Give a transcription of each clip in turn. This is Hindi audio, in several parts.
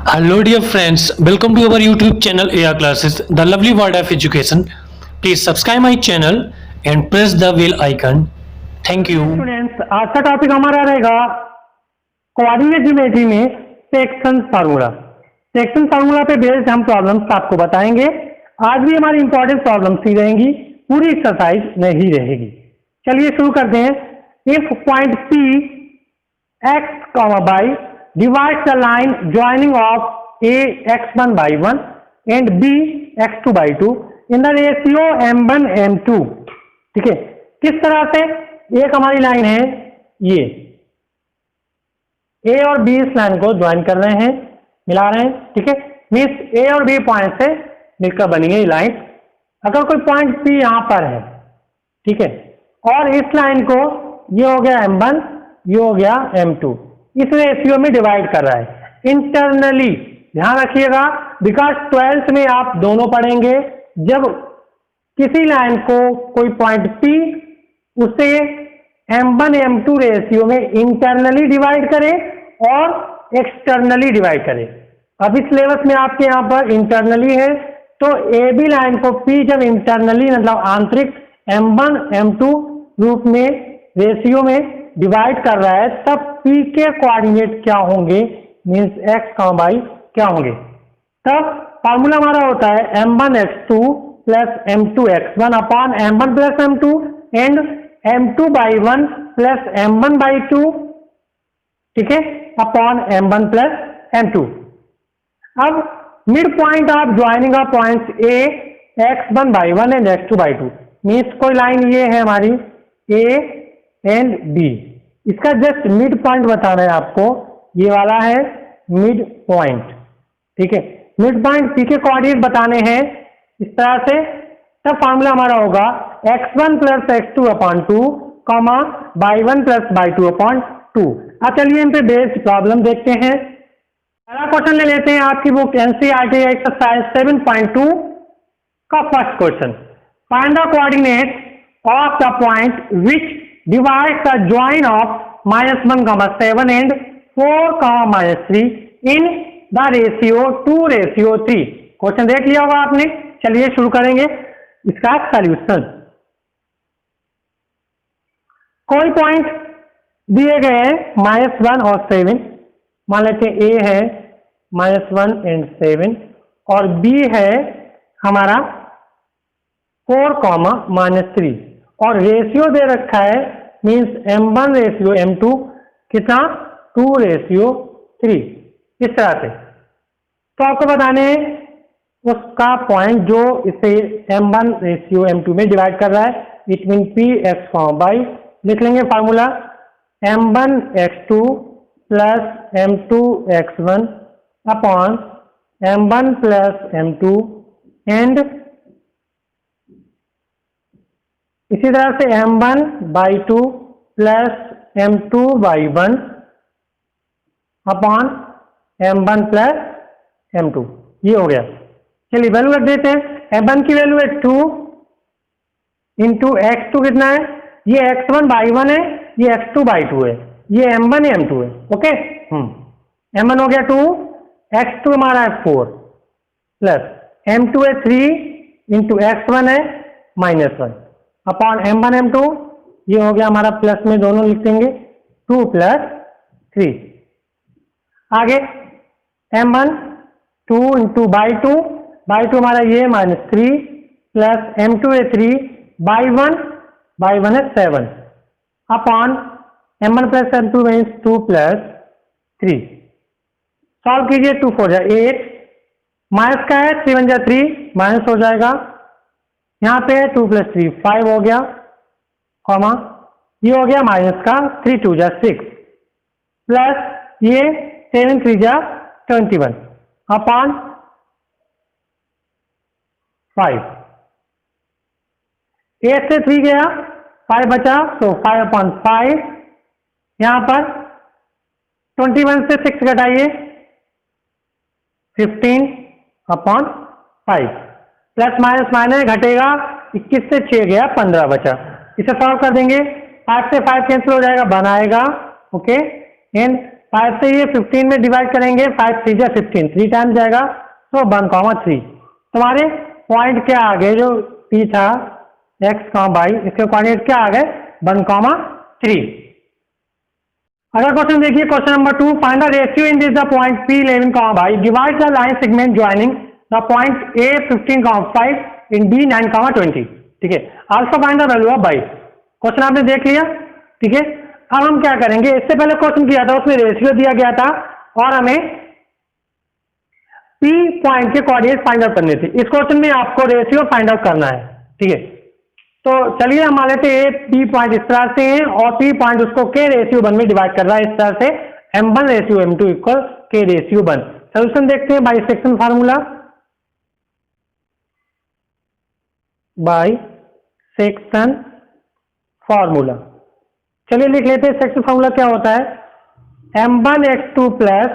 Hello, dear friends. Welcome to our YouTube channel AR Classes, the lovely world of education. Please subscribe my channel and press the bell icon. Thank you. Students, आज का टॉपिक हमारा रहेगा कोऑर्डिनेट ज्योमेट्री में सेक्शन फार्मूला। सेक्शन फार्मूला पे बेस्ड हम प्रॉब्लम्स आपको बताएंगे। आज भी हमारी इंपॉर्टेंट प्रॉब्लम्स ही रहेंगी, पूरी एक्सरसाइज नहीं रहेगी। चलिए शुरू करते हैं। If point P x, y divides the line joining of A x1 by 1 and B x2 by 2 in the ratio m1 m2। ठीक है, किस तरह से एक हमारी लाइन है, ये A और B इस लाइन को ज्वाइन कर रहे हैं, मिला रहे हैं। ठीक है, मीन्स A और B पॉइंट से मिलकर बनी है ये लाइन। अगर कोई पॉइंट P यहां पर है, ठीक है, और इस लाइन को ये हो गया m1, ये हो गया m2, इस रेशियो में डिवाइड कर रहा है इंटरनली। ध्यान रखिएगा, बिकॉज 12th में आप दोनों पढ़ेंगे, जब किसी लाइन को कोई पॉइंट P उसे m1 m2 रेशियो में इंटरनली डिवाइड करे और एक्सटर्नली डिवाइड करे। अब इस सिलेबस में आपके यहाँ पर इंटरनली है, तो ए बी लाइन को P जब इंटरनली मतलब आंतरिक m1 m2 रूप में रेशियो में डिवाइड कर रहा है, तब P के कोऑर्डिनेट क्या होंगे, मीन्स x y क्या होंगे। तब फॉर्मूला हमारा होता है m1 x2 plus m2 x1 upon m1 plus m2 and m2 by 1 plus m1 by 2, ठीक है, अपॉन m1 प्लस m2। अब mid point of joining of points A x1 by 1 and x2 by 2, means कोई लाइन ये है हमारी A एंड B, इसका जस्ट मिड पॉइंट बताना है आपको, ये वाला है मिड पॉइंट। ठीक है, मिड पॉइंट P के कोऑर्डिनेट बताने हैं इस तरह से। तब फॉर्मूला हमारा होगा x1 plus x2 upon 2 comma y1 plus y2 upon 2। अब चलिए इन पे बेस्ड प्रॉब्लम देखते हैं। पहला क्वेश्चन ले लेते हैं आपकी बुक NCERT एक्सरसाइज 7.2 का first question. Find the coordinate of the point which divides the join of -1, 7 and 4, -3 in the ratio 2:3। Question देख लिया होगा आपने। चलिए शुरू करेंगे इसका सॉल्यूशन। कोई पॉइंट दिए गए -1 और 7, मान लेते हैं A है -1 एंड 7 और B है हमारा 4, -3 और रेशियो दे रखा है, मीन्स m1 रेशियो m2 कितना 2:3, इस तरह से। तो आपको बताने उसका पॉइंट जो इसे m1 रेशियो m2 में डिवाइड कर रहा है। It mean P x y, लिख लेंगे formula m1 x2 plus m2 x1 upon m1 plus m2 and इसी तरह से m1 by 2 plus m2 by 1 upon m1 plus m2, ये हो गया। चलिए वैल्यू रख देते हैं। m1 की वैल्यू है 2 इंटू x2 कितना है, ये x1 बाई 1 है, ये x2 बाई 2 है, ये m1 m2 है। ओके, m1 हो गया 2, x2 हमारा है 4 प्लस m2 है 3 इंटू x1 है -1 अपॉन m1 m2, ये हो गया हमारा प्लस में दोनों लिख देंगे 2 प्लस 3। आगे m1 2 इंटू बाई 2 हमारा ये -3 प्लस m2 है 3 बाई 1 है 7 upon m1 plus m2 means 2 plus 3। Solve कीजिए, 2 4 8, माइनस का है 3 1 3, माइनस हो जाएगा। यहाँ पे 2 प्लस 3 5 हो गया, कॉमा ये हो गया माइनस का 3 2 6 प्लस ये 7 3 21 अपॉन 5। 8 से 3 गया, 5 बचा, तो 5 अपॉन 5। यहाँ पर 21 से 6 घटाइए, 15 अपॉन 5 प्लस माइनस माइनस घटेगा, 21 से 6 गया, 15 बचा। इसे सॉल्व कर देंगे, 5 से 5 कैंसिल हो जाएगा, 1 आएगा। ओके, एंड 5 से ये 15 में डिवाइड करेंगे, 5 3 जा 15, 3 टाइम जाएगा, तो 1,3। तुम्हारे पॉइंट क्या आ गए, जो P था x, y, इसके कोऑर्डिनेट क्या आ गए, 1,3। अगर क्वेश्चन देखिए question number 2, find the ratio in this the point P11, y, divide the line segment joining the point A 15,5 in B 9,20। ठीक है, also find the value of y। Question आपने देख लिया। ठीक है, अब हम क्या करेंगे, इससे पहले क्वेश्चन किया था उसमें रेशियो दिया गया था और हमें P पॉइंट के कोऑर्डिनेट फाइंड आउट करने थे। इस क्वेश्चन में आपको रेशियो फाइंड आउट करना है। ठीक है, तो चलिए हम मान लेते हैं P पॉइंट इस तरह से है और P पॉइंट उसको K रेशियो 1 में डिवाइड कर रहा है, इस तरह से M1 ratio M2 equal K ratio 1। Solution देखते हैं, by section formula, by section formula. चलिए लिख लेते हैं, सेक्शन फार्मूला क्या होता है, M1 x2 plus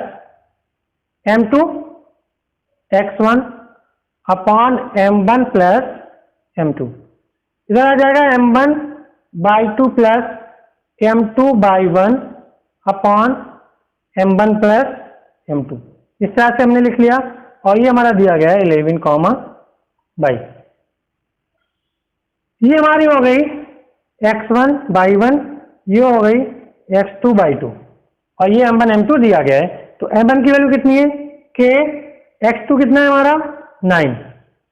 M2 x1 upon M1 plus M2। इधर आ जाएगा M1 by 2 plus M2 by 1 upon M1 plus M2। इस तरह से हमने लिख लिया और ये हमारा दिया गया है 11,22। ये हमारी हो गई x1 बाई 1, ये हो गई x2 बाई 2 और ये M1 M2 दिया गया है। तो M1 की वैल्यू कितनी है, K, x2 कितना है हमारा 9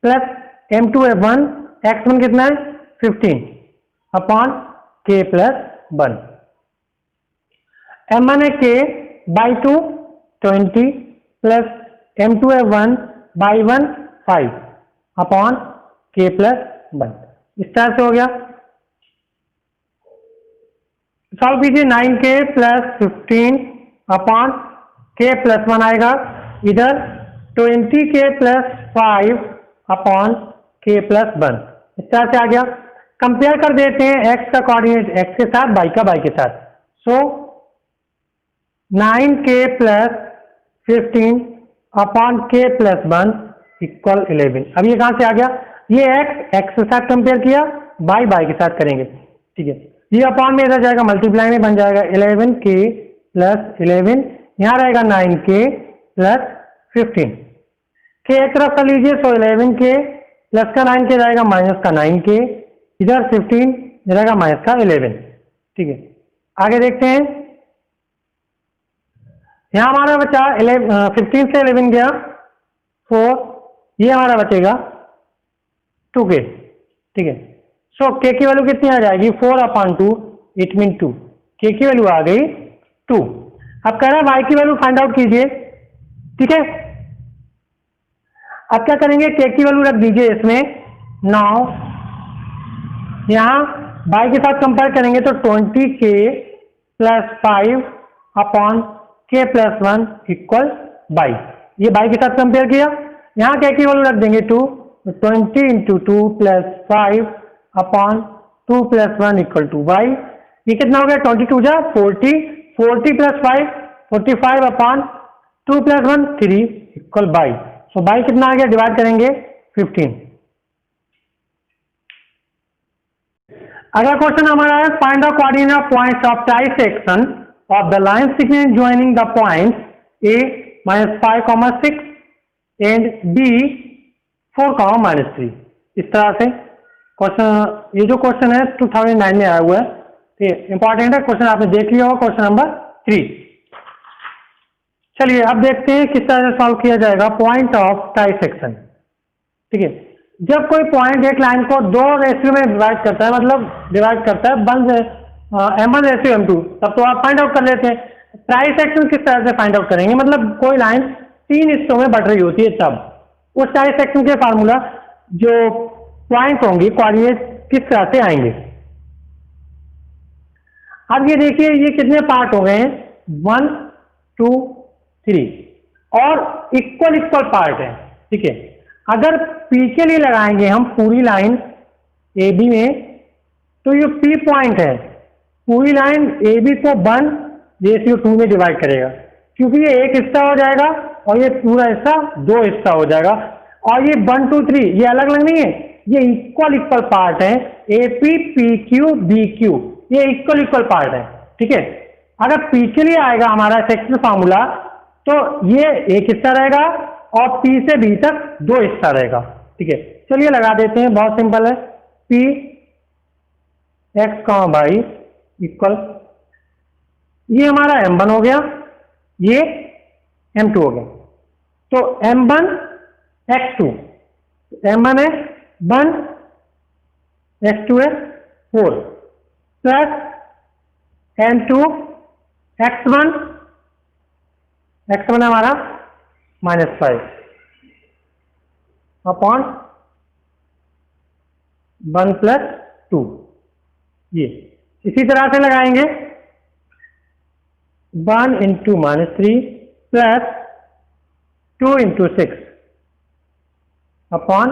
प्लस M2 F1, x1 कितना है 15 अपॉन K प्लस 1। M1 है K by 2 20 plus M2 F1 by 1 5 upon K plus 1। इस तरह से हो गया। सॉल्व कीजिए, 9K plus 15 upon K plus 1 आएगा, इधर 20K plus 5 upon K plus 1। इस तरह से आ गया। कंपेयर कर देते हैं x का कोऑर्डिनेट x के साथ, y का y के साथ। सो 9K plus 15 upon K plus 1 equal 11। अब ये कहां से आ गया, ये x के साथ कंपेयर किया, y के साथ करेंगे। ठीक है, ये अपॉन में इधर जाएगा, मल्टीप्लाई में बन जाएगा 11K प्लस 11, यहां रहेगा 9K प्लस 15। K एक तरफ कर लीजिए, सो 11K प्लस का 9K जाएगा माइनस का 9K, इधर 15 रहेगा माइनस का 11। ठीक है, आगे देखते हैं। यहां हमारा बचा 15 से 11 गया 4, ये हमारा बचेगा 2K। ठीक है, सो K की वैल्यू कितनी आ जाएगी, 4 अपॉन 2, इट मीन 2। K की वैल्यू आ गई 2। अब कह रहा है y की वैल्यू फाइंड आउट कीजिए। ठीक है, अब क्या करेंगे, K की वैल्यू रख दीजिए इसमें 9, यहां y के साथ कंपेयर करेंगे तो 20K plus 5 upon K plus 1 equal y। ये y के साथ कंपेयर किया, यहां K की वैल्यू रख देंगे 2, 20 into 2 plus 5 upon 2 plus 1 equal to y। ये कितना हो गया, 22 जा 40, 40 plus 5 45 upon 2 plus 1 3 equal y। So y कितना आ गया, डिवाइड करेंगे 15। अगला क्वेश्चन हमारा है, find the coordinate of points of trisection of the line segment joining the points A -5, 6 and B 4, -3। इस तरह से क्वेश्चन, ये जो क्वेश्चन है 2009 में आया हुआ है, तो इंपॉर्टेंट है क्वेश्चन, आपने देख लिया होगा, क्वेश्चन नंबर 3। चलिए अब देखते हैं किस तरह से सॉल्व किया जाएगा पॉइंट ऑफ ट्राइसेक्शन। ठीक है, जब कोई पॉइंट एक लाइन को 2 रेशियो में डिवाइड करता है, मतलब डिवाइड करता है M1 रेशियो M2, तब तो आप फाइंड आउट कर लेते हैं। ट्राइसेक्शन किस तरह से फाइंड आउट करेंगे, मतलब कोई लाइन 3 हिस्सों में बढ़ रही होती है, तब उस ट्राइसेक्शन के फार्मूला जो पॉइंट होंगे, कोऑर्डिनेट किस तरह से आएंगे। अब ये देखिए, ये कितने पार्ट हो गए हैं, 1 2 3 और इक्वल पार्ट है। ठीक है, अगर P के लिए लगाएंगे हम पूरी लाइन AB में, तो ये P पॉइंट है, पूरी लाइन AB को 1:2 में डिवाइड करेगा, क्योंकि ये एक हिस्सा हो जाएगा और ये पूरा हिस्सा 2 हिस्सा हो जाएगा। और ये 1 2 3 ये अलग अलग नहीं है, ये इक्वल पार्ट है। AP PQ BQ ये इक्वल पार्ट है। ठीक है, अगर P के लिए आएगा हमारा सेक्शन फार्मूला तो ये एक हिस्सा रहेगा और P से B तक दो हिस्सा रहेगा। ठीक है, चलिए लगा देते हैं, बहुत सिंपल है। P x, y इक्वल, ये हमारा M1 हो गया, ये M2 हो गया। तो M1 x2, M1 है 1, x2 है 4 प्लस M2 x1 है हमारा -5 अपॉन 1 + 2। ये इसी तरह से लगाएंगे 1 × -3 प्लस 2 × 6 अपॉन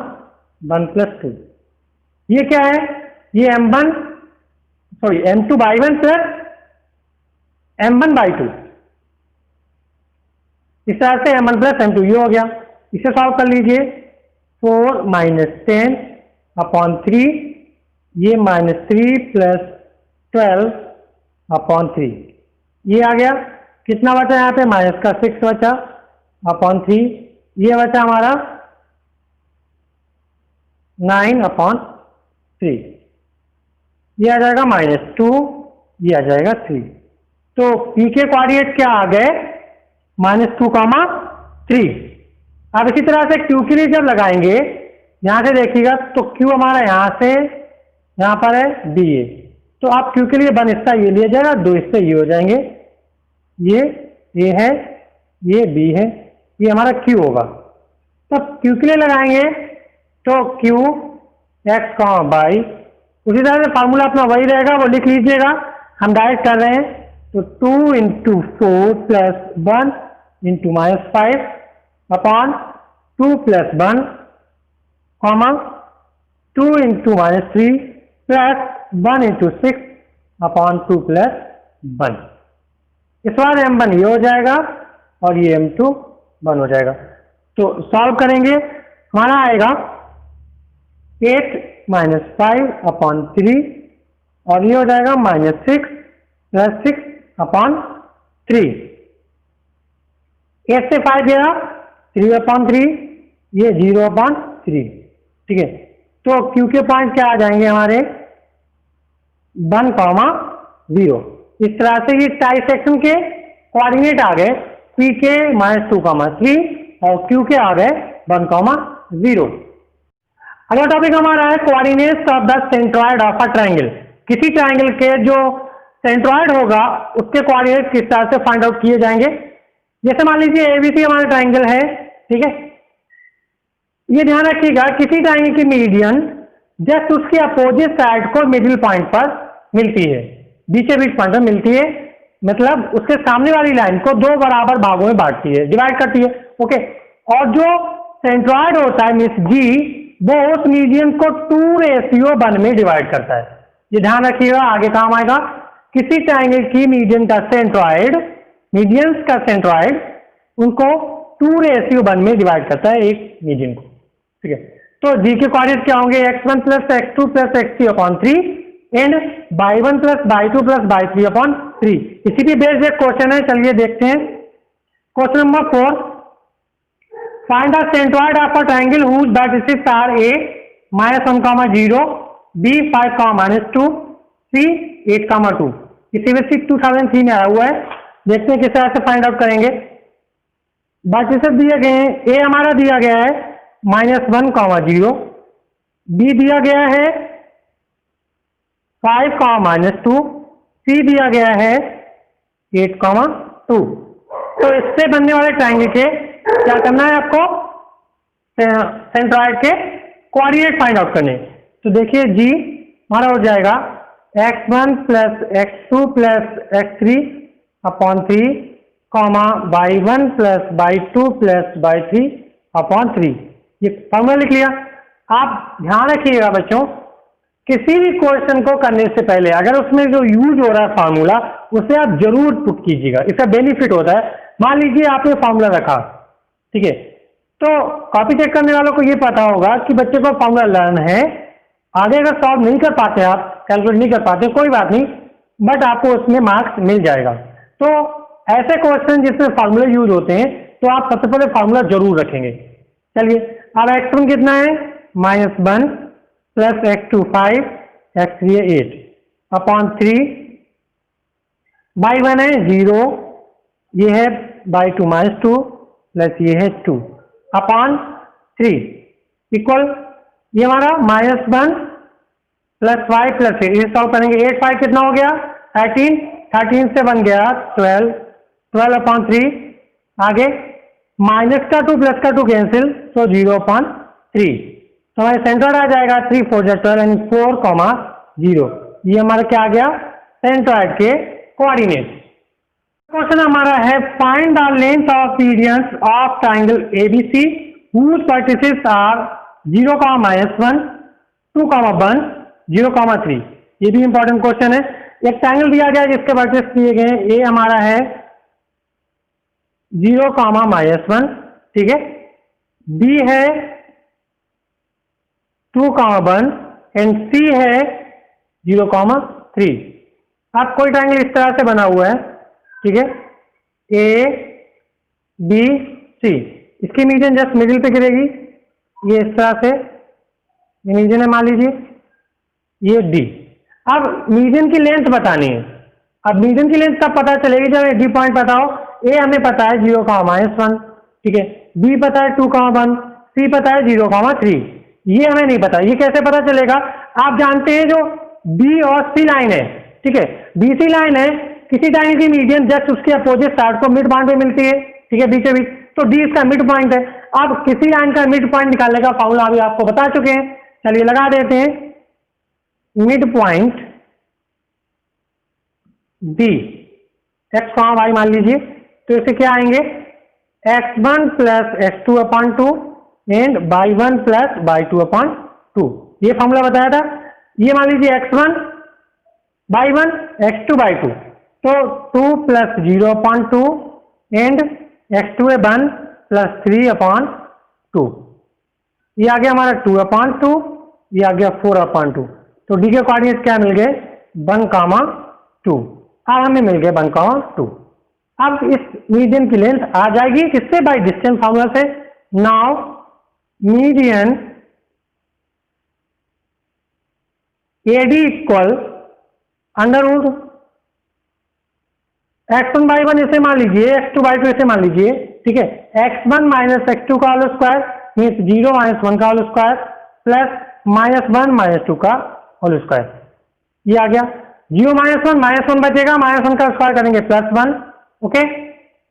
1 + 2। ये क्या है? ये M2/1 प्लस M1/2। इस तरह से M1 + M2 ये हो गया। इसे सॉल्व कर लीजिए। 4 - 10 अपॉन 3, ये -3 + 12 अपॉन 3, ये आ गया। कितना बचा यहाँ पे? -6 बचा अपॉन 3, ये बचा हमारा 9 अपॉन 3, ये आ जाएगा -2, ये आ जाएगा 3। तो P के कोऑर्डिनेट क्या आ गए? -2, 3। अब इसी तरह से Q के लिए जब लगाएंगे, यहां से देखिएगा तो Q हमारा यहां से यहां पर है BA, तो आप Q के लिए 1 हिस्सा ये लिया जाएगा, 2 हिस्से ये हो जाएंगे। ये A है, ये B है, ये हमारा Q होगा। तब Q के लिए लगाएंगे तो Q x, y, उसी तरह से फार्मूला अपना वही रहेगा, वो लिख लीजिएगा। हम डायरेक्ट कर रहे हैं तो 2 × 4 + 1 × -5 अपॉन 2 + 1, 2 × -3 प्लस 1 × 6 अपॉन 2 + 1। इस बार M1 ये हो जाएगा और ये M2 1 हो जाएगा। तो सॉल्व करेंगे, हमारा आएगा 8 - 5 अपॉन 3 और ये हो जाएगा -6 + 6 अपॉन 3। 8 से 5 गया 3/3, ये 0/3। ठीक है, तो Q के पॉइंट क्या आ जाएंगे हमारे? 1, 0। इस तरह से ये टाई सेक्शन के कोऑर्डिनेट आ गए, P के -2, 3 और Q के आ गए 1, 0। अगला टॉपिक हमारा है coordinates of the centroid of a triangle. किसी ट्रायंगल के जो सेंट्रॉइड होगा उसके कोऑर्डिनेट किस तरह से फाइंड आउट किए जाएंगे। जैसे मान लीजिए ABC हमारा ट्रायंगल है, ठीक है। ये ध्यान रखिएगा, किसी ट्रायंगल की मीडियन जस्ट उसके अपोजिट साइड को मिडिल पॉइंट पर मिलती है, बीचे बीच पॉइंट पर मिलती है, मतलब उसके सामने वाली लाइन को 2 बराबर भागों में बांटती है, डिवाइड करती है। ओके, और जो सेंट्रॉइड होता है मिस G, वो उस मीडियन को 2:1 में डिवाइड करता है। ये ध्यान रखिएगा, आगे काम आएगा। किसी ट्रायंगल की मीडियन का सेंट्रॉइड, मीडियंस का सेंट्रॉइड उनको 2:1 में डिवाइड करता है एक मीडियन को। ठीक है, तो G के कोऑर्डिनेट क्या होंगे? x1 + x2 + x3/3 and y1 + y2 + y3/3। इसी पे बेस्ड एक क्वेश्चन है, चलिए देखते हैं। Question number 4, find the centroid of a triangle whose vertices are A -1, 0, B 5, -2, C 8, 2। इसी में 2003 में आया हुआ है। देखते हैं किस तरह से फाइंड आउट करेंगे। वर्टिसेस दिए गए हैं, A हमारा दिया गया है -1, 0, B दिया गया है 5, -2, C दिया गया है 8, 2। तो इससे बनने वाले ट्रायंगल के क्या करना है आपको? सेंट्रॉइड के कोऑर्डिनेट फाइंड आउट करने। तो देखिए G हमारा हो जाएगा x1 + x2 + x3/3, y1 + y2 + y3/3। ये फॉर्मूला लिख लिया। आप ध्यान रखिएगा बच्चों, किसी भी क्वेश्चन को करने से पहले अगर उसमें जो यूज हो रहा है फार्मूला, उसे आप जरूर पुट कीजिएगा। इसका बेनिफिट होता है। मान लीजिए आपने फार्मूला रखा, ठीक है, तो कॉपी चेक करने वालों को ये पता होगा कि बच्चे को फार्मूला लर्न है। आगे अगर सॉल्व नहीं कर पाते, आप कैलकुलेट नहीं कर पाते, कोई बात नहीं, बट आपको उसमें मार्क्स मिल जाएगा। तो ऐसे क्वेश्चन जिसमें फार्मूले यूज होते हैं तो आप सबसे पहले फार्मूला जरूर रखेंगे। चलिए अब x1 कितना है -1 प्लस x2 5 x3 है 8 अपॉन 3 बाई 1 है 0 ये है बाई 2 -2 प्लस ये है 2 अपॉन 3 इक्वल ये हमारा -1 प्लस 5 प्लस 8 सॉल्व करेंगे 8 5 कितना हो गया 13 13 से बन गया 12 12 अपॉन 3 आगे माइनस का 2 प्लस का 2 कैंसिल तो 0 अपॉन 3 तो हमारे सेंट्रॉइड आ जाएगा 3 4 12 एंड 4 0 ये हमारा क्या आ गया सेंट्रॉइड के कोऑर्डिनेट। क्वेश्चन हमारा है find the length of periods of triangle ABC whose vertices are 0, -1, 2, 1, 0, 3। ये भी इंपॉर्टेंट क्वेश्चन है। एक ट्राइंगल दिया गया जिसके वर्टिसेस दिए गए हैं ए हमारा है 0, -1 ठीक है, बी है 2, 1 एंड सी है 0, 3। अब कोई ट्राइंगल इस तरह से बना हुआ है ठीक है ए बी सी, इसकी मीडियन जस्ट मिडिल पे गिरेगी ये इस तरह से ये मीडियन है मान लीजिए ये डी। अब मीडियन की लेंथ बतानी है। अब मीडियन की लेंथ कब पता चलेगी जब डी पॉइंट पता हो। ए हमें पता है 0, -1 ठीक है, बी पता है 2, 1, सी पता है 0, 3, ये हमें नहीं पता। ये कैसे पता चलेगा आप जानते हैं जो बी और सी लाइन है ठीक है, बी सी लाइन है किसी टाइम की मीडियन जस्ट उसके अपोजिट साइड को मिड पॉइंट पे मिलती है ठीक है बीचों बीच, तो डी इसका मिड पॉइंट है। अब किसी लाइन का मिड पॉइंट निकालने का फॉर्मूला अभी आपको बता चुके हैं, चलिए लगा देते हैं। Mid point B X Y मान लीजिए तो इसे क्या आएंगे x1 plus x2 upon 2 and y1 plus y2 upon 2। ये फॉर्मूला बताया था। ये मान लीजिए x1 y1 x2 y2 तो 2 प्लस 0 अपॉन 2 एंड x2 है 1 प्लस 3 अपॉन 2। ये आ गया हमारा 2 अपॉन 2, ये आ गया 4 अपॉन 2। तो डी के कोऑर्डिनेट क्या मिल गए 1, 2। अब हमें मिल गए 1, 2। अब इस मीडियन की लेंथ आ जाएगी किससे बाय डिस्टेंस फॉर्मूला से। Now median AD equal under root x1 by 1 इसे मान लीजिए x2 by 2 इसे मान लीजिए ठीक है, x1 माइनस x2 का होल स्क्वायर मीन्स 0 -1 का होल स्क्वायर प्लस -1 -2 का होल स्क्वायर। ये आ गया 0 -1 बचेगा, -1 का स्क्वायर करेंगे +1 ओके,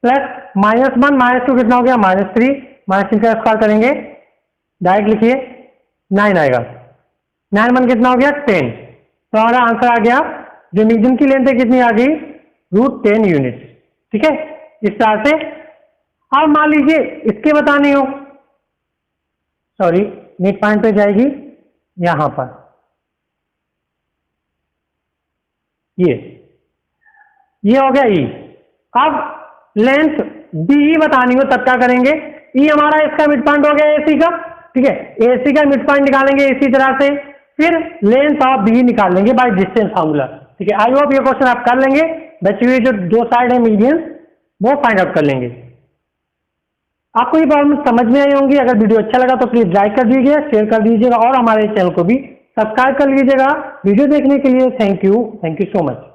प्लस -1 -2 कितना हो गया -3 -3 का स्क्वायर करेंगे डायरेक्ट लिखिए 9 आएगा, 9 1 कितना हो गया 10। तो हमारा आंसर आ गया जो मीडियन की लेंथ है कितनी आ गई √10 यूनिट ठीक है इस तरह से। अब मान लीजिए इसके बतानी हो सॉरी मिड पॉइंट पे जाएगी यहां पर ये हो गया ई। अब लेंथ डी बतानी हो तब क्या करेंगे ई हमारा इसका मिड पॉइंट हो गया एसी का ठीक है, एसी का मिड पॉइंट निकालेंगे इसी तरह से, फिर लेंथ ऑफ बी निकाल लेंगे बाय डिस्टेंस फार्मूला ठीक है। आई होप ये क्वेश्चन आप कर लेंगे, बची हुई जो दो साइड है मीडियन वो फाइंड आउट कर लेंगे। आपको ये प्रॉब्लम समझ में आई होंगी। अगर वीडियो अच्छा लगा तो प्लीज लाइक कर दीजिएगा, शेयर कर दीजिएगा और हमारे चैनल को भी सब्सक्राइब कर लीजिएगा। वीडियो देखने के लिए थैंक यू सो मच।